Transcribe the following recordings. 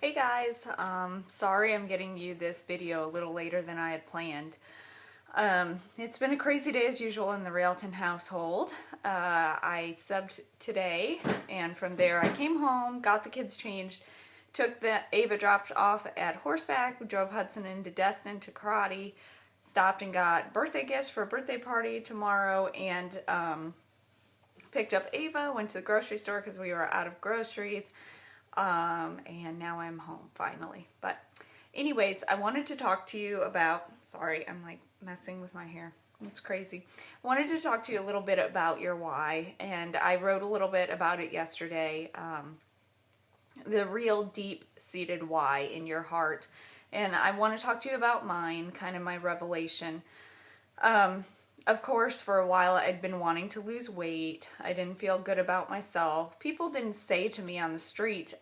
Hey guys, sorry I'm getting you this video a little later than I had planned. It's been a crazy day as usual in the Railton household. I subbed today, and from there I came home, got the kids changed, Ava dropped off at Horseback, we drove Hudson into Destin to karate, stopped and got birthday gifts for a birthday party tomorrow, and picked up Ava, went to the grocery store because we were out of groceries. And now I'm home finally. But anyways, I wanted to talk to you about, sorry, I'm like messing with my hair. It's crazy. I wanted to talk to you a little bit about your why, and I wrote a little bit about it yesterday. The real deep-seated why in your heart. And I want to talk to you about mine, kind of my revelation. Of course, for a while I'd been wanting to lose weight. I didn't feel good about myself. People didn't say to me on the street,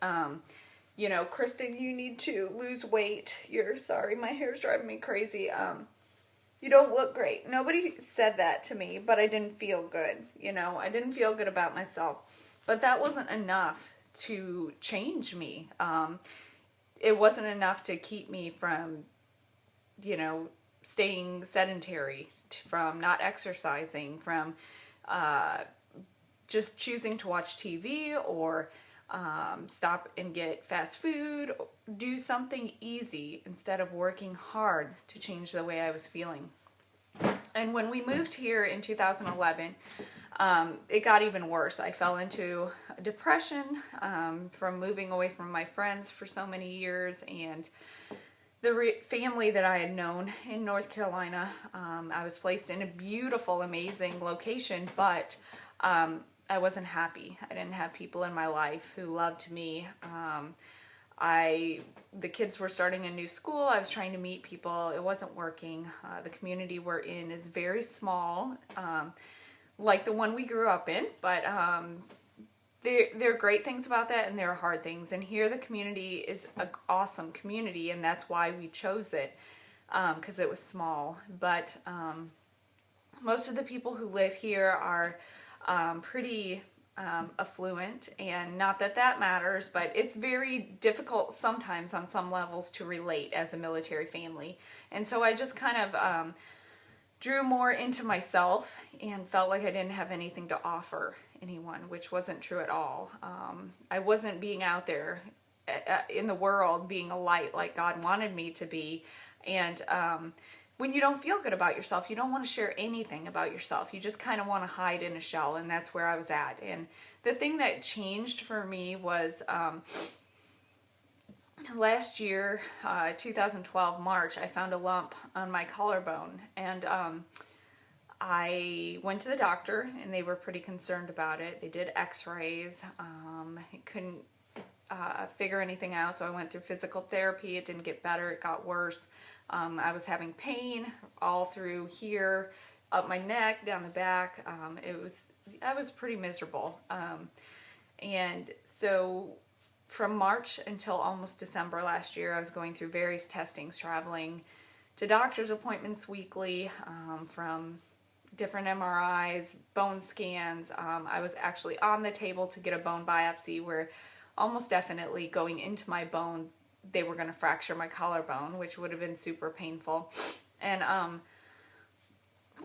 you know, Kristen, you need to lose weight. Sorry, my hair's driving me crazy. You don't look great. Nobody said that to me, but I didn't feel good. You know, I didn't feel good about myself. But that wasn't enough to change me. It wasn't enough to keep me from, you know, staying sedentary, from not exercising, from just choosing to watch TV or stop and get fast food, do something easy instead of working hard to change the way I was feeling. And when we moved here in 2011, it got even worse. I fell into a depression from moving away from my friends for so many years, and the family that I had known in North Carolina. I was placed in a beautiful, amazing location, but I wasn't happy. I didn't have people in my life who loved me. The kids were starting a new school. I was trying to meet people. It wasn't working. The community we're in is very small, like the one we grew up in, but there are great things about that, and there are hard things. And here the community is an awesome community, and that's why we chose it, because it was small. But most of the people who live here are pretty affluent, and not that that matters, but it's very difficult sometimes on some levels to relate as a military family. And so I just kind of drew more into myself and felt like I didn't have anything to offer anyone, which wasn't true at all. I wasn't being out there in the world, being a light like God wanted me to be. And when you don't feel good about yourself, you don't want to share anything about yourself. You just kind of want to hide in a shell, and that's where I was at. And the thing that changed for me was last year, 2012, March, I found a lump on my collarbone, and I went to the doctor, and they were pretty concerned about it. They did x-rays, couldn't figure anything out, so I went through physical therapy. It didn't get better, it got worse. I was having pain all through here, up my neck, down the back. I was pretty miserable. And so from March until almost December last year, I was going through various testings, traveling to doctor's appointments weekly, from different MRIs, bone scans. I was actually on the table to get a bone biopsy where almost definitely going into my bone, they were going to fracture my collarbone, which would have been super painful. And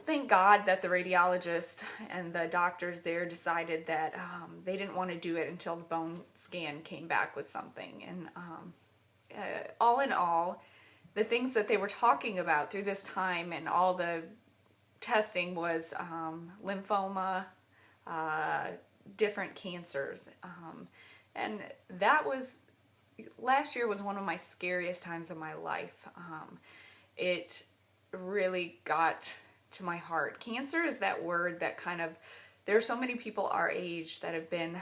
thank God that the radiologist and the doctors there decided that they didn't want to do it until the bone scan came back with something. And all in all, the things that they were talking about through this time and all the testing was lymphoma, different cancers. And that was, last year was one of my scariest times of my life. It really got to my heart. Cancer is that word that kind of, there are so many people our age that have been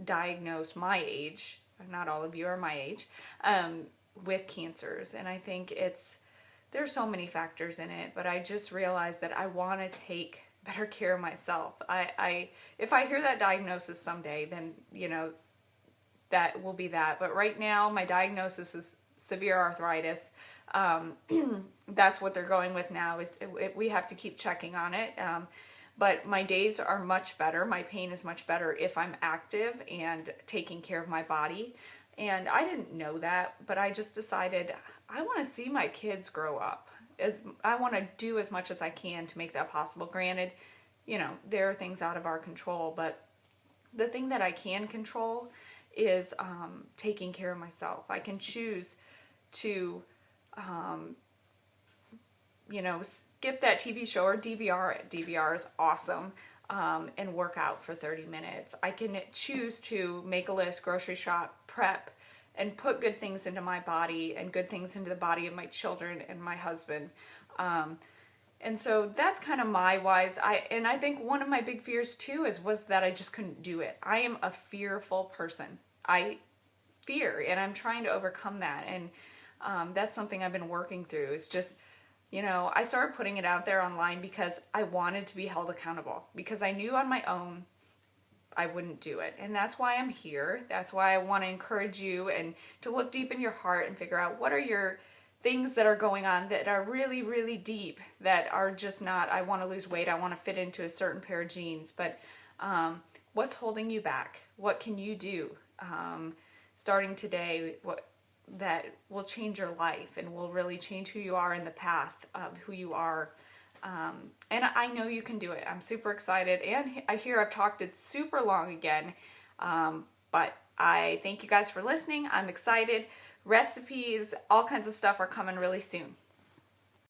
diagnosed, my age, not all of you are my age, with cancers. And I think there's so many factors in it, but I just realized that I want to take better care of myself. If I hear that diagnosis someday, then, you know, that will be that. But right now, my diagnosis is severe arthritis. That's what they're going with now. We have to keep checking on it. But my days are much better. My pain is much better if I'm active and taking care of my body. And I didn't know that, but I just decided I want to see my kids grow up. I want to do as much as I can to make that possible. Granted, there are things out of our control, but the thing that I can control is taking care of myself. I can choose to, skip that TV show or DVR it. DVR is awesome. And work out for 30 minutes. I can choose to make a list, grocery shop, prep, and put good things into my body and good things into the body of my children and my husband. And so that's kind of my whys. I think one of my big fears too was that I just couldn't do it. I am a fearful person. I fear, and I'm trying to overcome that. And that's something I've been working through. It's just, I started putting it out there online because I wanted to be held accountable, because I knew on my own I wouldn't do it. And that's why I'm here. That's why I want to encourage you and to look deep in your heart and figure out what are your things that are going on that are really, really deep, that are just not, I want to lose weight, I want to fit into a certain pair of jeans, but what's holding you back? What can you do starting today that will change your life and will really change who you are in the path of who you are? And I know you can do it. I'm super excited, and I hear I've talked it super long again, but I thank you guys for listening. I'm excited. Recipes, all kinds of stuff are coming really soon.